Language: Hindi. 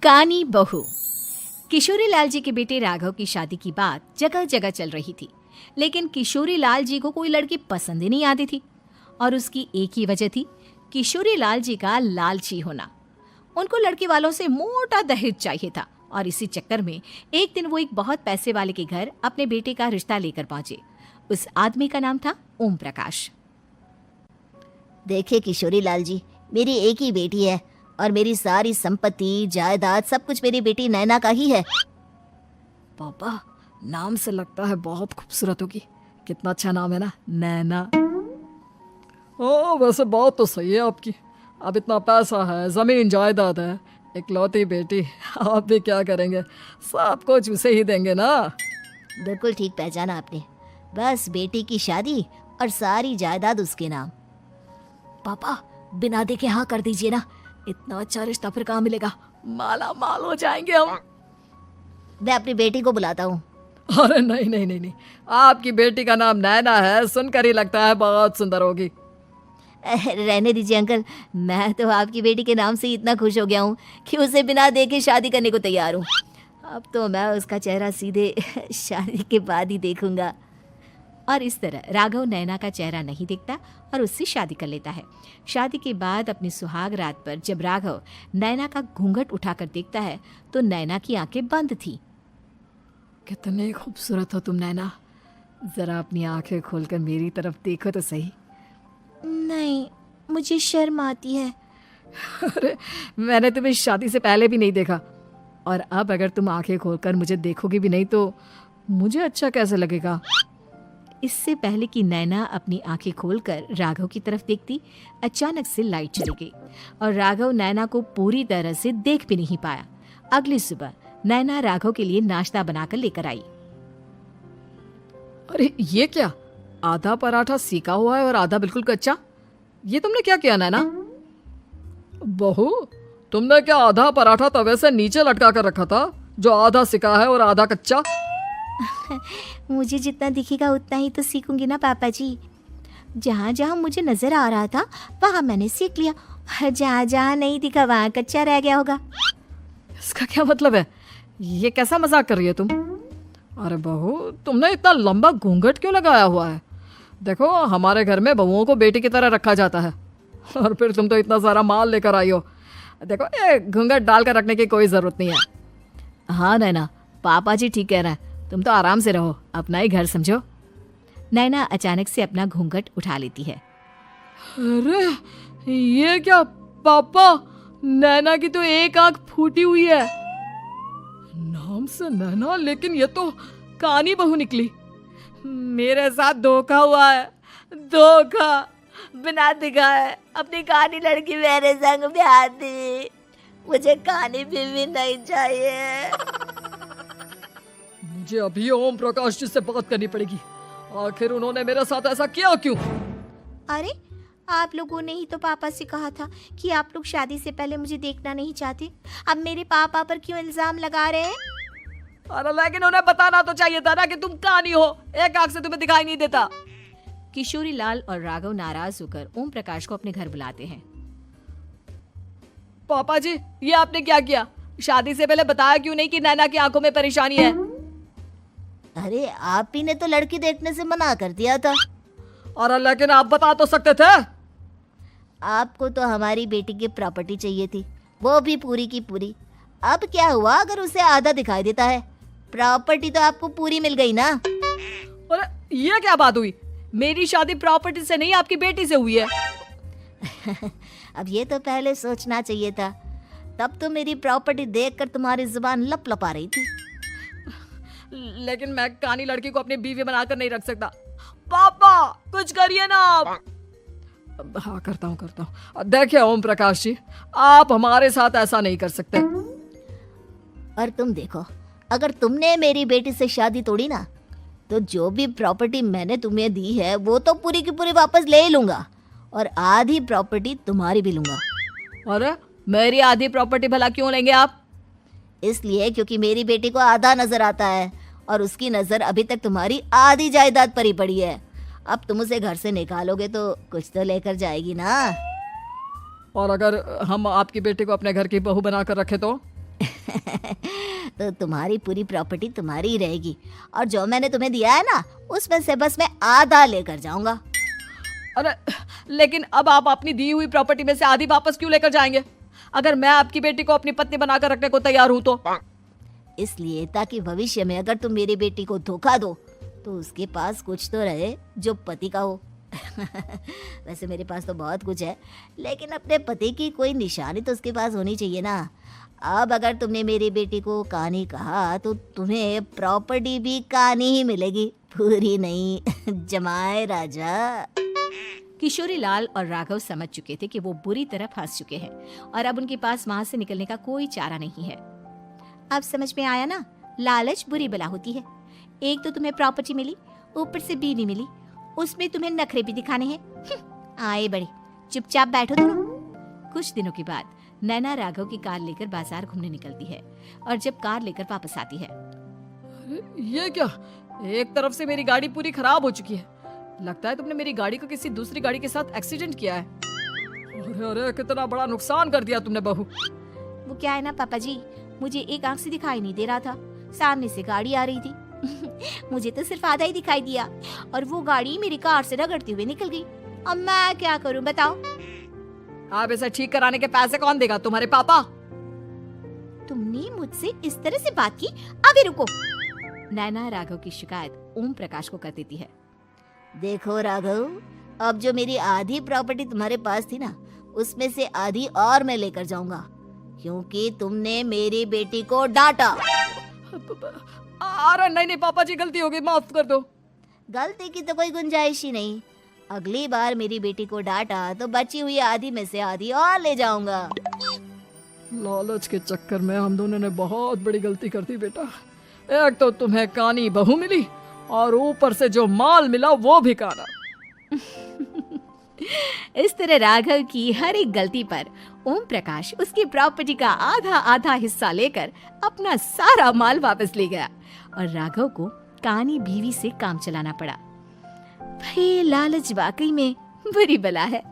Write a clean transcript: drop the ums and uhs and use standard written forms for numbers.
कानी बहू। किशोरी लाल जी के बेटे राघव की शादी की बात जगह जगह चल रही थी, लेकिन किशोरी लाल जी को कोई लड़की पसंद ही नहीं आती थी। और उसकी एक ही वजह थी, किशोरी लाल जी का लालची होना। उनको लड़की वालों से मोटा दहेज चाहिए था और इसी चक्कर में एक दिन वो एक बहुत पैसे वाले के घर अपने बेटे का रिश्ता लेकर पहुंचे। उस आदमी का नाम था ओम प्रकाश। देखिए किशोरी लाल जी, मेरी एक ही बेटी है और मेरी सारी संपत्ति जायदाद सब कुछ मेरी बेटी नैना का ही है। पापा, नाम से लगता है बहुत खूबसूरत होगी। कितना अच्छा नाम है ना, नैना। ओ, वैसे बात तो सही है आपकी। अब इतना पैसा है, जमीन जायदाद है, इकलौती बेटी, आप भी क्या करेंगे? सब कुछ उसे ही देंगे ना। बिल्कुल ठीक पहचाना आपने। बस बेटी की शादी और सारी जायदाद उसके नाम। पापा, बिना देखे हाँ कर दीजिए ना। इतना अच्छा रिश्ता फिर कहाँ मिलेगा? माला माल हो जाएंगे हम। मैं अपनी बेटी को बुलाता हूँ। अरे नहीं नहीं नहीं नहीं, आपकी बेटी का नाम नैना है, सुनकर ही लगता है बहुत सुंदर होगी। रहने दीजिए अंकल, मैं तो आपकी बेटी के नाम से ही इतना खुश हो गया हूँ कि उसे बिना देखे शादी करने को तैयार हूँ। अब तो मैं उसका चेहरा सीधे शादी के बाद ही देखूंगा। और इस तरह राघव नैना का चेहरा नहीं देखता और उससे शादी कर लेता है। शादी के बाद अपनी सुहाग रात पर जब राघव नैना का घूंघट उठाकर देखता है तो नैना की आंखें बंद थी। कितनी खूबसूरत हो तुम नैना, जरा अपनी आंखें खोलकर मेरी तरफ देखो तो सही। नहीं, मुझे शर्म आती है। अरे, मैंने तुम्हें शादी से पहले भी नहीं देखा, और अब अगर तुम आंखें खोलकर मुझे देखोगी भी नहीं तो मुझे अच्छा कैसे लगेगा? इससे पहले कि नैना अपनी आंखें खोलकर राघव की तरफ देखती, अचानक से लाइट चली गई और राघव नैना को पूरी तरह से देख भी नहीं पाया। अगली सुबह नैना राघव के लिए नाश्ता बनाकर लेकर आई। अरे ये क्या, आधा पराठा सेका हुआ है और आधा बिल्कुल कच्चा। ये तुमने क्या किया नैना? बहू, तुमने क्या आधा पराठा तवे से नीचे लटका कर रखा था, जो आधा सेका है और आधा कच्चा? मुझे जितना दिखेगा उतना ही तो सीखूंगी ना पापा जी। जहाँ जहाँ मुझे नजर आ रहा था वहाँ मैंने सीख लिया, जहाँ जहाँ नहीं दिखा वहाँ कच्चा रह गया होगा। इसका क्या मतलब है? ये कैसा मजाक कर रही है तुम? अरे बहू, तुमने इतना लंबा घूंघट क्यों लगाया हुआ है? देखो, हमारे घर में बहुओं को बेटी की तरह रखा जाता है, और फिर तुम तो इतना सारा माल लेकर आई हो। देखो, ये घूंघट डालकर रखने की कोई ज़रूरत नहीं है। हाँ नैना, पापा जी ठीक कह रहे हैं, तुम तो आराम से रहो, अपना ही घर समझो। नैना अचानक से अपना घूंघट उठा लेती है। अरे ये क्या पापा, नैना की तो एक आंख फूटी हुई है। नाम से नैना, लेकिन ये तो कानी बहू निकली। मेरे साथ धोखा हुआ है, धोखा। बिना दिखाए अपनी कानी लड़की मेरे संग ब्याह दी। मुझे कानी बीवी नहीं चाहिए। मुझे अभी ओम प्रकाश जी से बात करनी पड़ेगी। आखिर उन्होंने मेरे साथ ऐसा किया क्यों? अरे, आप लोगों ने ही तो पापा से कहा था कि आप लोग शादी से पहले मुझे देखना नहीं चाहते। अब मेरे पापा पर क्यों इल्जाम लगा रहे हैं? अरे लेकिन उन्हें बताना तो चाहिए था ना कि तुम कानी हो, एक आंख से तुम्हें दिखाई नहीं देता। किशोरी लाल और राघव नाराज होकर ओम प्रकाश को अपने घर बुलाते हैं। पापा जी, ये आपने क्या किया? शादी से पहले बताया क्यों नहीं कि नैना की आंखों में परेशानी है? अरे, आप ही ने तो लड़की देखने से मना कर दिया था। और लेकिन आप बता तो सकते थे। आपको तो हमारी बेटी की प्रॉपर्टी चाहिए थी, वो भी पूरी की पूरी। अब क्या हुआ अगर उसे आधा दिखाई देता है? प्रॉपर्टी तो आपको पूरी मिल गई ना। अरे ये क्या बात हुई? मेरी शादी प्रॉपर्टी से नहीं, आपकी बेटी से हुई है। अब ये तो पहले सोचना चाहिए था। तब तो मेरी प्रॉपर्टी देखकर तुम्हारी जुबान लप लपा रही थी। लेकिन मैं कानी लड़की को अपनी बीवी बनाकर नहीं रख सकता। पापा, कुछ करिए ना आप। हाँ, करता हूँ। देखिए ओम प्रकाश जी, आप हमारे साथ ऐसा नहीं कर सकते। और तुम देखो, अगर तुमने मेरी बेटी से शादी तोड़ी ना, तो जो भी प्रॉपर्टी मैंने तुम्हें दी है वो तो पूरी की पूरी वापस ले ही लूंगा, और आधी प्रॉपर्टी तुम्हारी भी लूंगा। अरे, मेरी आधी प्रॉपर्टी भला क्यों लेंगे आप? इसलिए क्योंकि मेरी बेटी को आधा नजर आता है और उसकी नजर अभी तक तुम्हारी आधी जायदाद पर ही पड़ी है। अब तुम उसे घर से निकालोगे तो कुछ तो लेकर जाएगी ना। और अगर हम आपकी बेटी को अपने घर की बहू बनाकर रखे तो? तो तुम्हारी पूरी प्रॉपर्टी तुम्हारी ही रहेगी, और जो मैंने तुम्हें दिया है ना उसमें से बस मैं आधा लेकर जाऊंगा। अरे लेकिन अब आप अपनी दी हुई प्रॉपर्टी में से आधी वापस क्यों लेकर जाएंगे? अगर मैं आपकी बेटी को अपनी पत्नी बनाकर रखने को तैयार हूं तो। इसलिए ताकि भविष्य में अगर तुम मेरी बेटी को धोखा दो तो उसके पास कुछ तो रहे जो पति का हो। वैसे मेरे पास तो बहुत कुछ है, लेकिन अपने पति की कोई निशानी तो उसके पास होनी चाहिए ना। अब अगर तुमने मेरी बेटी को कहानी कहा तो तुम्हें प्रॉपर्टी भी कहानी ही मिलेगी, पूरी नहीं। जमाए राजा। किशोरी लाल और राघव समझ चुके थे कि वो बुरी तरह फंस चुके हैं और अब उनके पास वहां से निकलने का कोई चारा नहीं है। अब समझ में आया ना, लालच बुरी बला होती है। एक तो तुम्हें प्रॉपर्टी मिली, ऊपर से बीवी मिली, उसमें तुम्हें नखरे भी दिखाने हैं। आए बड़े, चुपचाप बैठो दोनों। कुछ दिनों के बाद नैना राघव की कार लेकर बाजार घूमने निकलती है और जब कार लेकर वापस आती है, ये क्या, एक तरफ से मेरी गाड़ी पूरी खराब हो चुकी है। लगता है तुमने मेरी गाड़ी को किसी दूसरी गाड़ी के साथ एक्सीडेंट किया है। अरे अरे कितना बड़ा नुकसान कर दिया तुमने बहू। वो क्या है ना पापा जी, मुझे एक आंख से दिखाई नहीं दे रहा था, सामने से गाड़ी आ रही थी। मुझे तो सिर्फ आधा ही दिखाई दिया और वो गाड़ी मेरी कार से रगड़ती हुई निकल गई। अब मैं क्या करूं बताओ? आप इसे ठीक कराने के पैसे कौन देगा? तुम्हारे पापा। तुमने मुझसे इस तरह से बात की? अभी रुको। नैना राघव की शिकायत ओम प्रकाश को कर देती है। देखो राघव, अब जो मेरी आधी प्रॉपर्टी तुम्हारे पास थी ना उसमें से आधी और मैं लेकर जाऊंगा, क्योंकि तुमने मेरी बेटी को डांटा। अरे नहीं पापा जी, गलती हो गई, माफ कर दो। गलती की तो कोई गुंजाइश ही नहीं। अगली बार मेरी बेटी को डांटा तो बची हुई आधी में से आधी और ले जाऊंगा। लालच के चक्कर में हम दोनों ने बहुत बड़ी गलती कर दी बेटा। एक तो तुम्हें कानी बहू मिली और ऊपर से जो माल मिला वो भी काना। इस तरह राघव की हर एक गलती पर ओम प्रकाश उसकी प्रॉपर्टी का आधा आधा हिस्सा लेकर अपना सारा माल वापस ले गया और राघव को कानी बीवी से काम चलाना पड़ा। भाई लालच वाकई में बुरी बला है।